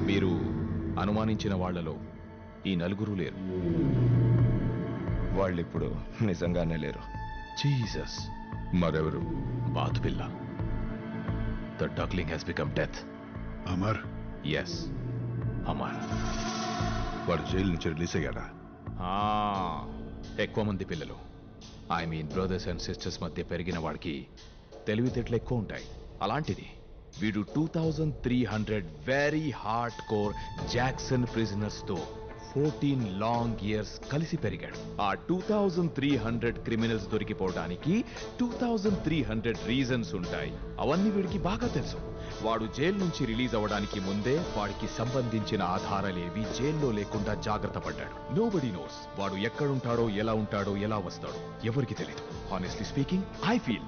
మీరు అనుమానించిన వాళ్లలో ఈ నలుగురు లేరు. వాళ్ళిప్పుడు నిజంగానే లేరు. జీసస్. మరెవరు? బాతుపిల్ల. The duckling has become death. Amar? Yes, Amar. వాడు జైలు నుంచి రిలీజ్ అయ్యాడా? ఎక్కువ మంది పిల్లలు, I mean brothers and sisters మధ్య పెరిగిన వాడికి తెలివితేటలు ఎక్కువ ఉంటాయి. అలాంటిది వీడు 2300 very hard core Jackson prisoners తో 14 లాంగ్ ఇయర్స్ కలిసి పెరిగాడు. ఆ 2300 క్రిమినల్స్ దొరికిపోవడానికి 2300 రీజన్స్ ఉంటాయి. అవన్నీ వీడికి బాగా తెలుసు. వాడు జైలు నుంచి రిలీజ్ అవ్వడానికి ముందే వాడికి సంబంధించిన ఆధారాలేవి జైల్లో లేకుండా జాగ్రత్త పడ్డాడు. నోబడీ నోస్ వాడు ఎక్కడుంటాడో, ఎలా ఉంటాడో, ఎలా వస్తాడో ఎవరికి తెలియదు. Honestly speaking, I feel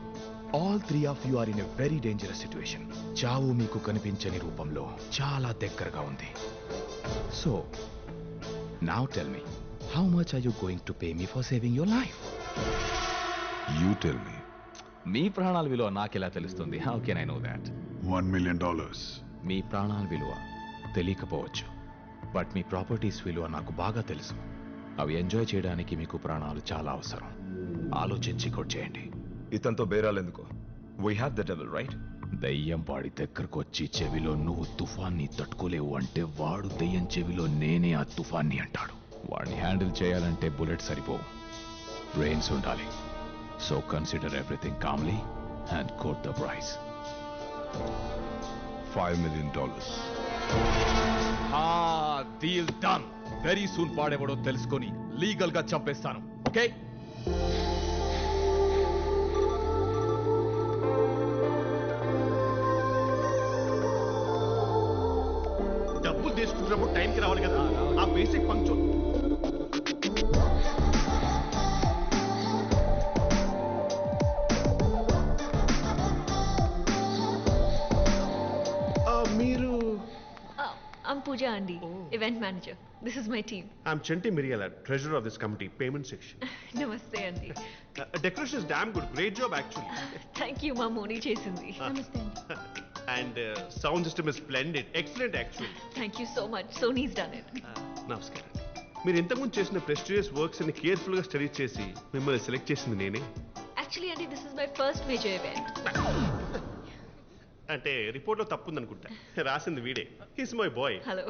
all 3 of you are in a very dangerous situation. చావు మీకు కనిపించని రూపంలో చాలా దగ్గరగా ఉంది. So now tell me, how much are you going to pay me for saving your life? You tell me. మీ ప్రాణాల విలువ నాకెలా తెలుస్తుంది? How can I know that? $1 million. మీ ప్రాణాల విలువ తెలియకపోవచ్చు, బట్ మీ ప్రాపర్టీస్ విలువ నాకు బాగా తెలుసు. అవి ఎంజాయ్ చేయడానికి మీకు ప్రాణాలు చాలా అవసరం. ఆలోచించి కొట్టేయండి. ఇతనితో బేరాలెందుకు? We have the devil, right? దయ్యం వాడి దగ్గరకు వచ్చి చెవిలో నువ్వు తుఫాన్ని తట్టుకోలేవు అంటే వాడు దయ్యం చెవిలో నేనే ఆ తుఫాన్ని అంటాడు. వాడిని హ్యాండిల్ చేయాలంటే బుల్లెట్ సరిపోవు, బ్రెయిన్స్ ఉండాలి. So consider everything calmly and quote the price. $5 million. Deal done. Very soon వాడేవాడో తెలుసుకొని లీగల్ గా చంపేస్తాను. ఓకే? డబ్బులు తీసుకుంటున్నప్పుడు టైంకి రావాలి కదా, ఆ బేసిక్ పంక్చువల్. మీరు? I'm Pooja Andy, event manager. This is my team. I'm Chanti Miriala, treasurer of this committee, payment section. Namaste Andy. Decoration is damn good. Great job actually. Thank you, ma Moni chesindi. Namaste Andy. And sound system is splendid. Excellent actually. Thank you so much. Sony's done it. నమస్కారం. మీరు ఇంతకుముందు చేసిన prestigious works ని careful గా study చేసి మిమ్మల్ని select చేసింది నేనే. Actually Andy, this is my first major event. అంటే రిపోర్ట్ లో తప్పు ఉందనుకుంటా, రాసింది వీడే. He's my boy. Hello.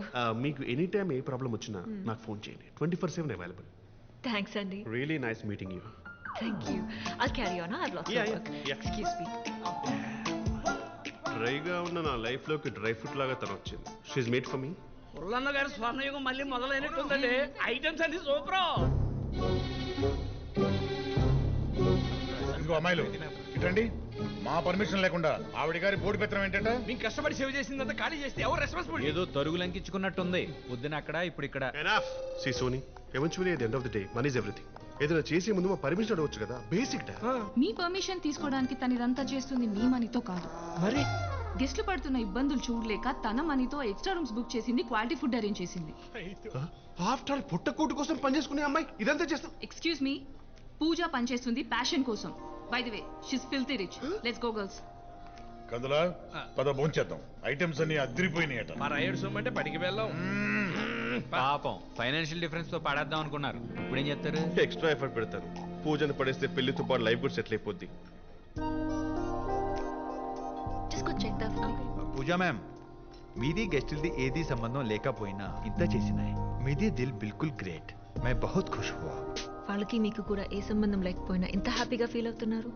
మీకు ఎనీ టైం ఏ ప్రాబ్లం వచ్చినా నాకు ఫోన్ చేయండి. 24/7 available. Thanks Andy. Really nice meeting you. Thank you. I'll carry on. I have lots of work. Yeah. Excuse me. డ్రైగా ఉన్న నా లైఫ్ లోకి డ్రై ఫ్రూట్ లాగా తను వచ్చింది. She's made for me. Ullanna garu స్వర్ణయుగం మళ్ళీ మొదలైనట్టుందండి. ఐటమ్స్ అన్ని సూపర్. ఇంకో అమ్మాయిలు ఇటండి. మా పర్మిషన్ లేకుండా ఆవిడ గారి బోర్డు పెత్తనం ఏంటంట? మేము కష్టపడి సేవ్ చేసిందంతా ఖాళీ చేస్తే ఎవరు రెస్పాన్సిబిలిటీ? ఏదో తరుగు లంకించుకున్నట్టుంది. పొద్దున అక్కడ, ఇప్పుడు ఇక్కడ. Enough. See Soni, eventually at the end of the day money is everything. ఏదైనా చేసే ముందు మా పర్మిషన్ అడగొచ్చు కదా, బేసిక్ డా. మీ పర్మిషన్ తీసుకోవడానికి తను ఇదంతా చేస్తుంది మీ మనీతో కాదు. మరి గెస్ట్లు పడుతున్న ఇబ్బందులు చూడలేక తన మనీతో ఎక్స్ట్రా రూమ్స్ బుక్ చేసింది, క్వాలిటీ ఫుడ్ అరేంజ్ చేసింది. ఆఫ్టర్ ఆల్ పుట్టకూటు కోసం పనిచేసుకునే అమ్మాయి ఇదంతా చేస్తాం. ఎక్స్క్యూజ్ మీ, పూజ పనిచేస్తుంది ప్యాషన్ కోసం. By the way, she's filthy rich. Let's go girls. కందులా పద భోంచేద్దాం. ఐటమ్స్ అన్ని అద్దరిపోయినాయట. మా రాయుడు సొమ్ము అంటే పడికి వెళ్ళాం. పాపం ఫైనాన్షియల్ డిఫరెన్స్ తో పడేద్దాం అనుకున్నారు. ఇప్పుడు ఏం చెప్తారు? ఎక్స్ట్రా ఎఫర్ట్ పెడతాను. పూజను పడేస్తే పెళ్లితో పాటు లైఫ్ కూడా సెటిల్ అయిపోద్ది. Just go check that for me. Pooja ma'am, మీది గెస్టులది ఏది సంబంధం లేకపోయినా ఇంత చేసినాయి. మీది దిల్ బిల్కుల్ గ్రేట్. मैं बहुत खुश हुआ. వాళ్ళకి మీకు కూడా ఏ సంబంధం లేకపోయినా ఇంత హ్యాపీగా ఫీల్ అవుతున్నారు.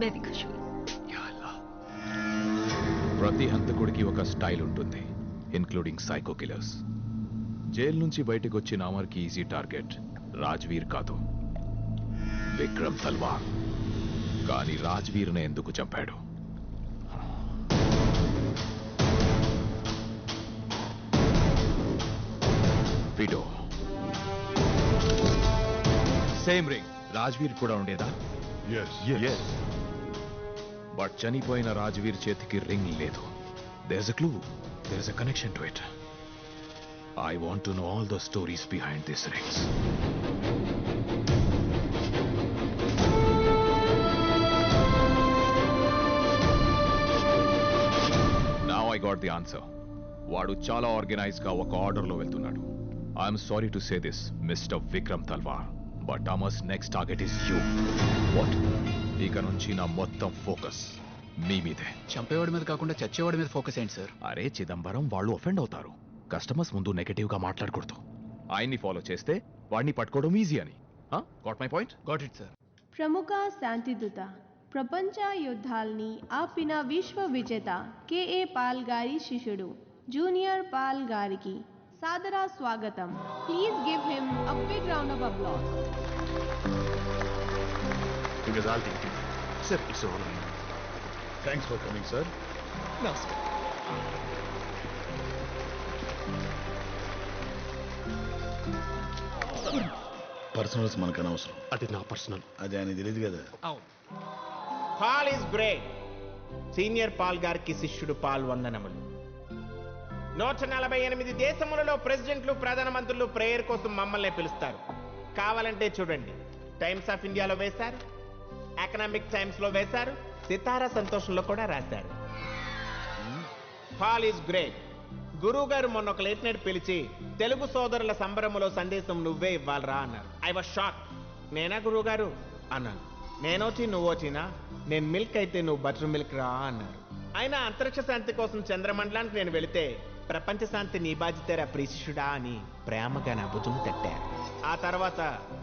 मैं भी खुश हुई. ప్రతి హంతకుడికి ఒక స్టైల్ ఉంటుంది, ఇన్క్లూడింగ్ సైకో కిల్లర్స్. జైలు నుంచి బయటకు వచ్చిన అమర్కి ఈజీ టార్గెట్ రాజ్వీర్ కాదు, విక్రమ్ తల్వార్. కానీ రాజ్వీర్ని ఎందుకు చంపాడు? విడో. సేమ్ రింగ్ రాజ్వీర్ కూడా ఉండేదా? Yes. బట్ చనిపోయిన రాజ్వీర్ చేతికి రింగ్ లేదు. There's a clue. There's a connection to it. I want to know all the stories behind these rings. Now I got the answer. వాడు చాలా ఆర్గనైజ్ గా ఒక ఆర్డర్ లో వెళ్తున్నాడు. I'm sorry to say this mister Vikram Talwar, but Amar's next target is you. What? ఇక నుంచి నా మొత్తం ఫోకస్ మీ మీదే. చంపేవాడి మీద కాకుండా చచ్చేవాడి మీద ఫోకస్ ఏంటి సార్? అరే చిదంబరం, వాళ్ళు ఒఫెండ్ అవుతారు. కస్టమర్స్ ముందు నెగటివ్ గా మాట్లాడకూడదు. ఆయన్ని ఫాలో చేస్తే వాడిని పట్టుకోవడం ఈజీ అని. Got my point? Got it sir. ప్రముఖ శాంతిదూత, ప్రపంచ యుద్ధాల్ని ఆపిన విశ్వ విజేత కేఏ పాల్ గారి శిష్యుడు జూనియర్ పాల్ గారికి సాదర స్వాగతం. Please give him a big round of applause. Because I'll take it. Sir, it's an honor. Thanks for coming sir. నమస్కారం. పర్సనల్స్ మనకు అనవసరం. అది నా పర్సనల్. అది ఆయన తెలియదు కదా. అవును. Paul is great. Senior Paul గారికి శిష్యుడు పాల్ వందనములు. 148 దేశములలో ప్రెసిడెంట్లు ప్రధానమంత్రులు ప్రేయర్ కోసం మమ్మల్ని పిలుస్తారు. కావాలంటే చూడండి, టైమ్స్ ఆఫ్ ఇండియాలో వేశారు, ఎకనామిక్ టైమ్స్ లో వేశారు, సితారా సంతోషంలో కూడా రాశారు. Paul is great. గురువు గారు మొన్న ఒక లేట్ నైట్ పిలిచి తెలుగు సోదరుల సంబరములో సందేశం నువ్వే ఇవ్వాలరా అన్నారు. I was shock. నేనా గురువు గారు అన్నాను. నేనోటి నువ్వోటినా? నేను మిల్క్ అయితే నువ్వు బటర్ మిల్క్ రా అన్నారు. అయినా అంతరిక్ష శాంతి కోసం చంద్రమండలానికి నేను వెళితే ప్రపంచ శాంతి నీ బాధ్యతరా ప్రీశిష్యుడా అని ప్రేమగా నా భుజం తట్టారు. ఆ తర్వాత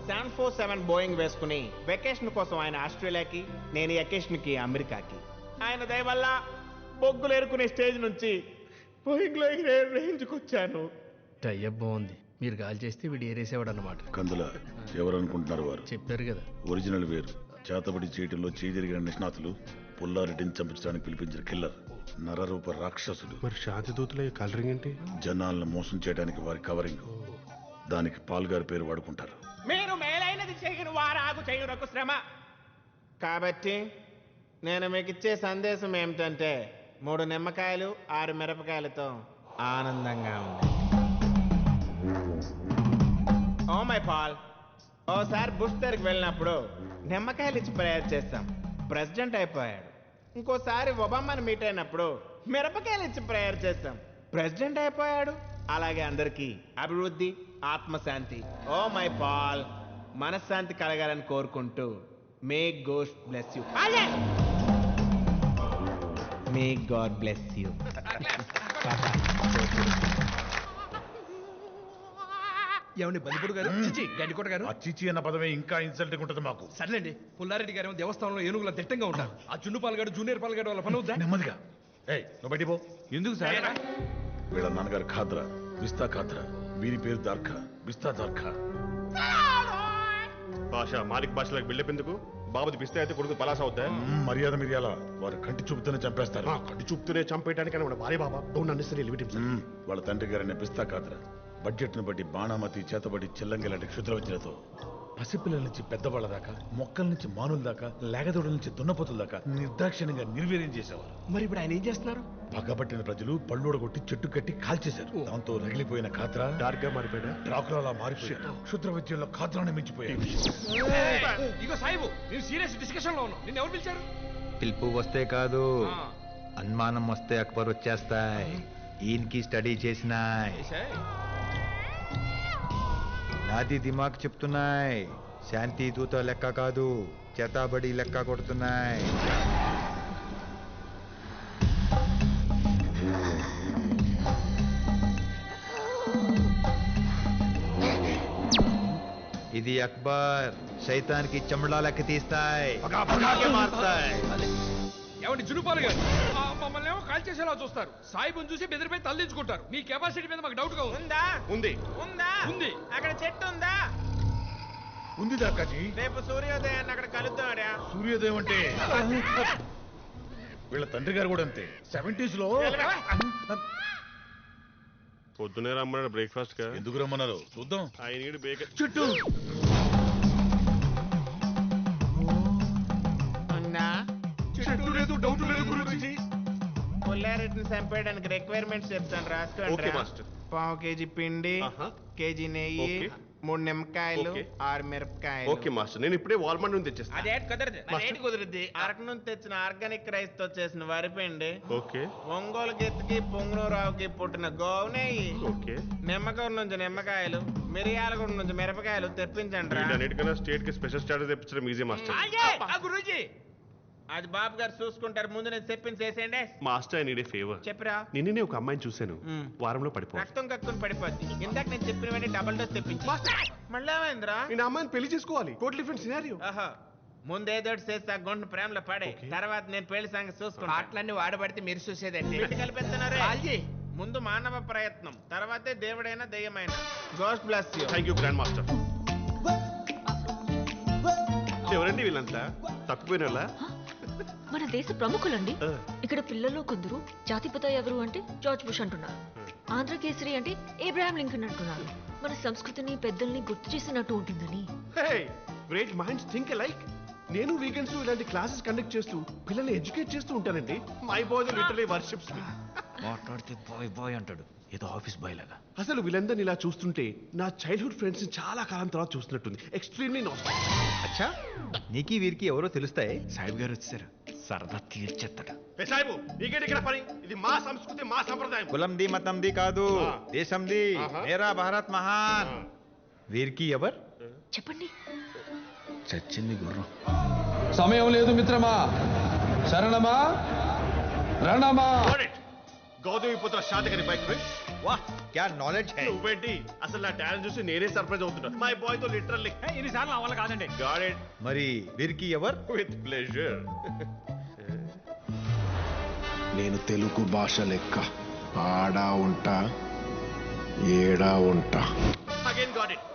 747 బోయింగ్ వేసుకుని వెకేషన్ కోసం ఆయన ఆస్ట్రేలియాకి, నేను వెకేషన్ కి అమెరికాకి. ఆయన దయ వల్ల బొగ్గులు ఏరుకునే స్టేజ్ నుంచి బోయింగ్ లో రేంజ్కి వచ్చాను. టైప్ బాగుంది. మీరు గాలి చేస్తే వీడు ఏరేసేవాడు అన్నమాట. కందుల ఎవరు అనుకుంటున్నారు వారు? చెప్పారు కదా. ఒరిజినల్ వేరు. చేతబడి చేయటంలో చేజరిగిన నిష్ణాతులు, పుల్లారెడ్డిని చంపించడానికి పిలిపించిన కిల్లర్, నరరూప రాక్షసుడు. మరి శాంతి దూతల కలరింగ్ ఏంటి? జనాలను మోసం చేయడానికి వారి కవరింగ్. దానికి పాల్ గారి పేరు వాడుకుంటారు. మీరు మేలైనది చేయని వారాగు చేయునకు శ్రమ. కాబట్టి నేను మీకు ఇచ్చే సందేశం ఏమిటంటే 3 నిమ్మకాయలు 6 మిరపకాయలతో ఆనందంగా ఉంది. ఓ మై పాల్, ఓసారి బుష్ దగ్గరికి వెళ్ళినప్పుడు నిమ్మకాయలు ఇచ్చి ప్రేయర్ చేస్తాం, ప్రెసిడెంట్ అయిపోయాడు. ఇంకోసారి ఒబామాని మీట్ అయినప్పుడు మిరపకాయలు ఇచ్చి ప్రేయర్ చేస్తాం, ప్రెసిడెంట్ అయిపోయాడు. అలాగే అందరికీ అభివృద్ధి, ఆత్మశాంతి. ఓ మై పాల్, మనశ్శాంతి కలగాలని కోరుకుంటూ may God bless you. May God bless you. ఏమండి బలిపుడు గారు, గడ్డికోట గారు. అచ్చిచి అన్న పదమే ఇంకా ఇన్సల్టింగ్ ఉంటుంది మాకు. సర్లేండి, పుల్లారెడ్డి గారు దేవస్థానంలో ఏనుగుల దిట్టంగా ఉంటారు. ఆ చున్ను పాల్గాడు, జూనియర్ పాల్గాడు వాళ్ళ పని అవుతా. నెమ్మదిగా. ఏయ్, నువ్వు బయటికి పో. ఎందుకు సార్? వీళ్ళ నాన్నగారు ఖాద్రా, బిస్తా ఖాద్రా. వీరి పేరు దార్ఖా, బిస్తా దార్ఖా. భాష మాలిక్ భాషలకు బిల్డప్ ఎందుకు? బాబుది పిస్తే అయితే కొడుకు పలాస అవుతా. మర్యాద మిర్యాల వారు కంటి చూపుతూనే చంపేస్తారు. కంటి చూపుతూనే చంపేయడానికి మన భార్య బాబా డోంట్ అండర్స్టాండ్ లిమిట్. వాళ్ళ తండ్రి గారైన బిస్తా ఖాద్రా బడ్జెట్ను బట్టి బాణామతి, చేతబడి, చెల్లంగి లాంటి క్షుద్ర విద్యలతో పసిపిల్లల నుంచి పెద్దవాళ్ళ దాకా, మొక్కల నుంచి మానుల దాకా, లేగదోడల నుంచి దున్నపోతుల దాకా నిర్దాక్షిణ్యంగా నిర్వీర్యం చేసేవారు. మరి ఇప్పుడు ఆయన ఏం చేస్తున్నారు? పగబట్టిన ప్రజలు పళ్ళోడగొట్టి చెట్టు కట్టి కాల్చేశారు. దాంతో రగిలిపోయిన ఖాద్రా డార్క్ గా మారిపోయాడా? డ్రాకులాలా మారిపోయాడు. క్షుద్ర విద్యల్లో ఖాద్రాన్ని మించిపోయాడు. ఇగో సాయిబు, నేను సీరియస్ డిస్కషన్ లో ఉన్నాను. నిన్ను ఎవరు పిలిచారు? పిలుపు వస్తే కాదు, అనుమానం వస్తే అక్బర్ వచ్చేస్తాయి. ఈయనకి స్టడీ చేసినాయి, నాది దిమాగ్ చెప్తున్నాయి. శాంతి దూత లెక్క కాదు, చేతాబడి లెక్క కొడుతున్నాయి. ఇది అక్బర్, శైతానికి చెమడా లెక్క తీస్తాయి, మారుతాయి. ఏమండి జునుపాలు గారు, మమ్మల్ని ఏమో కాల్ చేసేలా చూస్తారు. సాయిబుని చూసి బెదిరిపోయి తల్లించుకుంటారు. మీ కెపాసిటీ మీద మాకు డౌట్ గా ఉందా? ఉంది. ఉందా? ఉంది. అక్కడ చెట్టు ఉందా? ఉంది దాకాజీ. రేపు సూర్యోదయాన్ని అక్కడ కలుద్దామరా. సూర్యోదయం అంటే వీళ్ళ తండ్రి గారు కూడా అంతే. 70s లో పొద్దునే రమ్మన్నాడు బ్రేక్ఫాస్ట్ గా. ఎందుకు రమ్మన్నారు చూద్దాం. ఆయన బేకర్ చుట్టూ ఉందా? చెట్టు లేదు, డౌట్ లేదు గురుజీ. పుల్లారెడ్డిని చంపేయడానికి రిక్వైర్మెంట్స్ చెప్తాను, ఓకే రాసుకోండి. మాస్టర్. పావు కేజీ పిండి, కేజీ నెయ్యి, 3 నిమ్మకాయలు Okay. 6 మిరపకాయలు. ఓకే మాస్టర్, నేను ఇప్పుడే వాల్మార్ట్ నుండి తెచ్చేస్తాను. అదేంటి కుదరదు. మరేంటి కుదురుద్ది? అరకు నుంచి తెచ్చిన ఆర్గానిక్ రైస్ తో చేసిన వరిపిండి, ఓకే ఒంగోలు గెత్తికి పొంగునూరావుకి పుట్టిన గోవు నెయ్యి, ఓకే. నిమ్మకూరు నుంచి నిమ్మకాయలు, మిరియాలగూడ నుంచి మిరపకాయలు తెప్పించండి రా. వీటన్నిటికన్నా స్టేట్ కి స్పెషల్ స్టాటస్ తెప్పించడం ఈజీ మాస్టర్. గురూజీ అది బాబు గారు చూసుకుంటారు, ముందు నేను చెప్పింది చేసేయండి. Master I need a favour. చెప్పరా. నిన్ననే ఒక అమ్మాయిని చూశాను, వారంలో పడిపో. రక్తం కక్కుని పడిపోద్ది. ఇందాక నేను చెప్పినవన్నీ డబుల్ డోస్ తెప్పించి. మళ్ళీ ఏమైందిరా? నేను అమ్మాయిని పెళ్లి చేసుకోవాలి. Total different scenario. ఆహా, ముందేదో చేసి ఆ గుంట ప్రేమలో పడే, తర్వాత నేను పెళ్లి సంగతి చూసుకుంటా. పాటలన్నీ వాడబడితే మీరు చూసేదండి. కలిపిస్తున్నారే. ముందు మానవ ప్రయత్నం, తర్వాతే దేవుడైనా దెయ్యమైనా. Ghost bless you. Thank you grand master. ఎవరండి వీళ్ళంతా? తప్పిపోయిన వాళ్ళ? మన దేశ ప్రముఖులండి. ఇక్కడ పిల్లల్లో కొందరు జాతిపిత ఎవరు అంటే జార్జ్ బుష్ అంటున్నారు, ఆంధ్ర కేసరి అంటే ఏబ్రహాం లింకన్ అంటున్నారు. మన సంస్కృతిని పెద్దల్ని గుర్తు చేసినట్టు ఉంటుందని. Great minds think like. నేను వీకెండ్స్ ఇలాంటి క్లాసెస్ కండక్ట్ చేస్తూ పిల్లల్ని ఎడ్యుకేట్ చేస్తూ ఉంటానండి. మై బాయ్ లిటరలీ వర్షిప్స్ మీ. మాట్లాడితే బాయ్ బాయ్ అంటాడు, ఏదో ఆఫీస్ బాయ్ లాగా. అసలు వీళ్ళందరినీ ఇలా చూస్తుంటే నా చైల్డ్హుడ్ ఫ్రెండ్స్ ని చాలా కాలం తర్వాత చూస్తున్నట్టుంది. Extremely nostalgic. అచ్చా, నీకి వీరికి ఎవరో తెలుస్తాయి. సాహిబ్ గారు వచ్చారు, సరదా తీర్చేస్తాడు. సాహిబు, నీకేంటి ఇక్కడ పని? ఇది మా సంస్కృతి, మా సంప్రదాయం. కులంది మతంది కాదు, దేశంది. మేరా భారత్ మహాన్. వీరికి ఎవరు చెప్పండి. చచ్చింది గుర్రం. సమయం లేదు మిత్రమా, శరణమా రణమా. గౌతమి పుత్ర శాతకరి బైక్ రేస్. వాహ్, క్యా నాలెడ్జ్ హై. నువ్వేంటి? అసలు నా టాలెంట్ చూసి నేనే సర్ప్రైజ్ అవుతున్నా. మై బాయ్ తో లిటరల్లీ ఇన్నిసార్లు అవ్వాలి కాదండి. Got it. మరి వీరికి ఎవరు? With pleasure. నేను తెలుగు భాష లెక్క ఆడా ఉంటా, ఏడా ఉంటా. Again got it.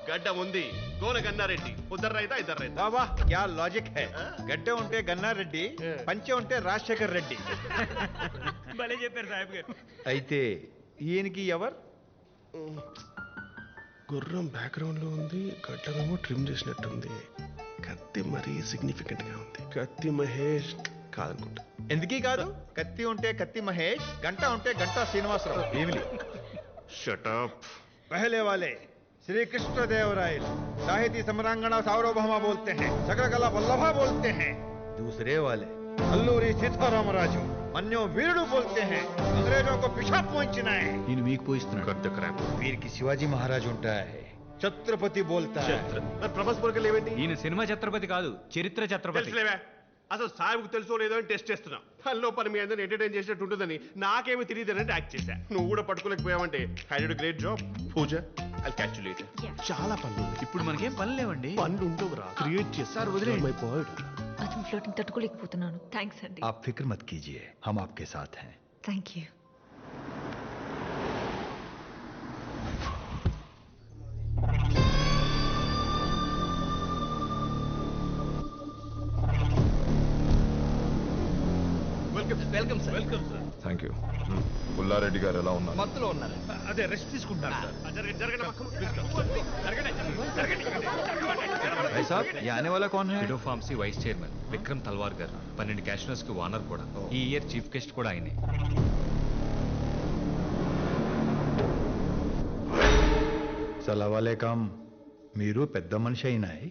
గడ్డ ఉంది, గోల గన్నారెడ్డి. ఉద్దరు రైతా ఇద్దరు రైతా. వాహ్, క్యా లాజిక్ హై. గడ్డ ఉంటే గన్నారెడ్డి, పంచె ఉంటే రాజశేఖర్ రెడ్డి. భలే చెప్పారు సాహిబ్ గారు. అయితే ఈయనకి ఎవరు? గుర్రం బ్యాక్గ్రౌండ్ లో ఉంది, గడ్డమేమో ట్రిమ్ చేసినట్టుంది. కత్తి మరీ సిగ్నిఫికెంట్ గా ఉంది. కత్తి మహేష్ కాదనుకుంటా. ఎందుకీ కాదు? కత్తి ఉంటే కత్తి మహేష్, గంట ఉంటే Ganta Srinivasarao. Emily shut up. पहले वाले श्री कृष्ण देवराय साहित्य सम्रांगणा सार्वभौमा बोलते हैं, सकल कला वल्लभा बोलते हैं. दूसरे वाले अल्लूरी सीताराम राजू मन्यो वीरुడు बोलते हैं, अंग्रेजों को पिछा पहुंचना है. నేను మీకు పోయిస్తున్నాడు. वीर की शिवाजी महाराज ఉంటా है, ఛత్రపతి बोलता है. ప్రభాస్ బోర్గల్ ఏవేంటి? ఈయన సినిమా ఛత్రపతి కాదు, చరిత్ర ఛత్రపతి. తెలుసులేవే. అసలు సాహిబ్కు తెలుసో లేదో అని టెస్ట్ చేస్తున్నా. పనిలో పని మీ అందరిని ఎంటర్టైన్ చేసినట్టు ఉంటుందని నాకేమీ తెలియదు అని యాక్ట్ చేశా. నువ్వు కూడా పట్టుకోలేకపోయావంటే I did great job. Pooja, I'll catch you later. చాలా పనులు ఉన్నాయి. ఇప్పుడు మనకేం పని లేవండి. పనులు ఉండవురా, క్రియేట్ చేస్తారు. వదిలేయండి. My boy. అతని ఫ్లోటింగ్ తట్టుకోలేకపోతున్నాను. థ్యాంక్స్ అండి. आप फिक्र मत कीजिए, हम आपके साथ हैं. Thank you. Welcome sir. Welcome sir. Thank you. Pulla Reddy గారు ఎలా ఉన్నారు? మత్తులో ఉన్నారు. అదే రెస్ట్ తీసుకుంటారు సార్. भाई साहब, ये आने वाला कौन है? ఫిడో ఫార్మసీ వైస్ చైర్మన్ విక్రమ్ తల్వార్ గారు, 12 క్యాషనర్స్ కి ఓనర్ కూడా. ఈ ఇయర్ చీఫ్ గెస్ట్ కూడా ఆయనే. సలావాలేకం. మీరు పెద్ద మనిషి అయినాయి.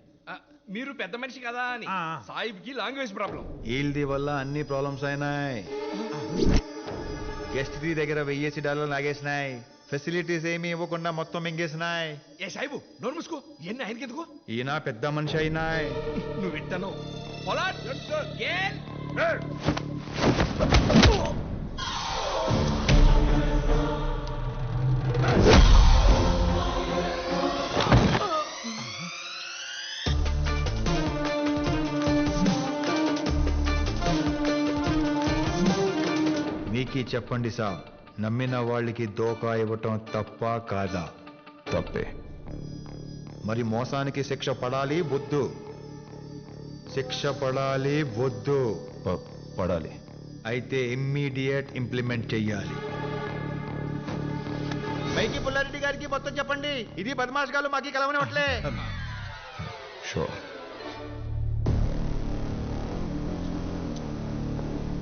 మీరు పెద్ద మనిషి కదా అని సాహిబ్ కి లాంగ్వేజ్ ప్రాబ్లం. ఈల్ది వల్ల అన్ని ప్రాబ్లమ్స్ అయినాయి. గెస్ట్ ది దగ్గర $1000 లాగేసినాయి. ఫెసిలిటీస్ ఏమి ఇవ్వకుండా మొత్తం మింగేసినాయి. ఏ సాహిబు నోరు మూసుకో. ఎన్ని ఆయనకి ఎందుకో? ఈయన పెద్ద మనిషి అయినాయి. నువ్వు వింటాను. Pollard Gayle. మీకి చెప్పండి సార్, నమ్మిన వాళ్ళకి దోకా ఇవ్వటం తప్ప కాదా? తప్పే. మరి మోసానికి శిక్ష పడాలి బొద్దు? శిక్ష పడాలి బొద్దు? పడాలి. అయితే ఇమ్మీడియట్ ఇంప్లిమెంట్ చెయ్యాలి. పైకి పుల్లారెడ్డి గారికి మొత్తం చెప్పండి. ఇది బద్మాష్ గారు మాకి కలవనివ్వట్లే. షూర్.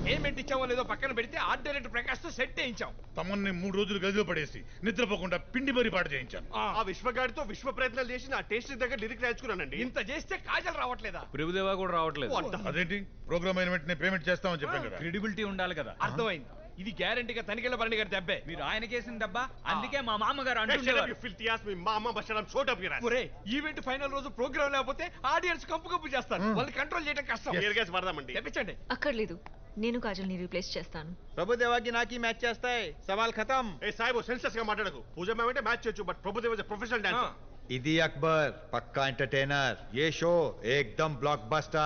పేమెంట్ ఇచ్చామో లేదో పక్కన పెడితే ఆర్ట్ డైరెక్టర్ ప్రకాష్ తో సెట్ చేయించాం. తమన్ని 3 రోజులు గదిలో పడేసి నిద్రపోకుండా పిండి మరీ పాట చేయించాను. ఆ విశ్వగాడితో విశ్వ ప్రయత్నాలు చేసి నా టేస్ట్ దగ్గర లిరిక్ రాయించుకున్నానండి. ఇంత చేస్తే కాజల్ రావట్లేదా? ప్రభుదేవా కూడా రావట్లేదు. అదేంటి ప్రోగ్రామ్ అయిన వెంటనే పేమెంట్ చేస్తామని చెప్పాను కదా. క్రెడిబిలిటీ ఉండాలి కదా. అర్థమైంది. ఇది గ్యారంటీగా తనికెళ్ళ భరణి గారి దెబ్బే. మీరు ఆయన కేసిన దెబ్బ, అందుకే మా మామగారు అంటుండేవారు. ఒరే, ఈవెంట్ ఫైనల్ రోజు ప్రోగ్రామ్ లేకపోతే ఆడియన్స్ కంపు కంపు చేస్తారు. వాళ్ళని కంట్రోల్ చేయడం కష్టం. తెప్పించండి. అక్కర్లేదు, నేను కాజల్ని రీప్లేస్ చేస్తాను. ప్రభుదేవాకి నాకి మ్యాచ్ చేస్తాయి. సవాల్ ఖతం. ఏ సాయిబు సెన్సెస్ గా మాట్లాడకు. పూజ మ్యామ్ అంటే మ్యాచ్ చేయొచ్చు, but Prabhudeva is a professional dancer. ఇది అక్బర్, పక్కా ఎంటర్టైనర్. ఏ షో ఏకదమ్ బ్లాక్ బస్టర్.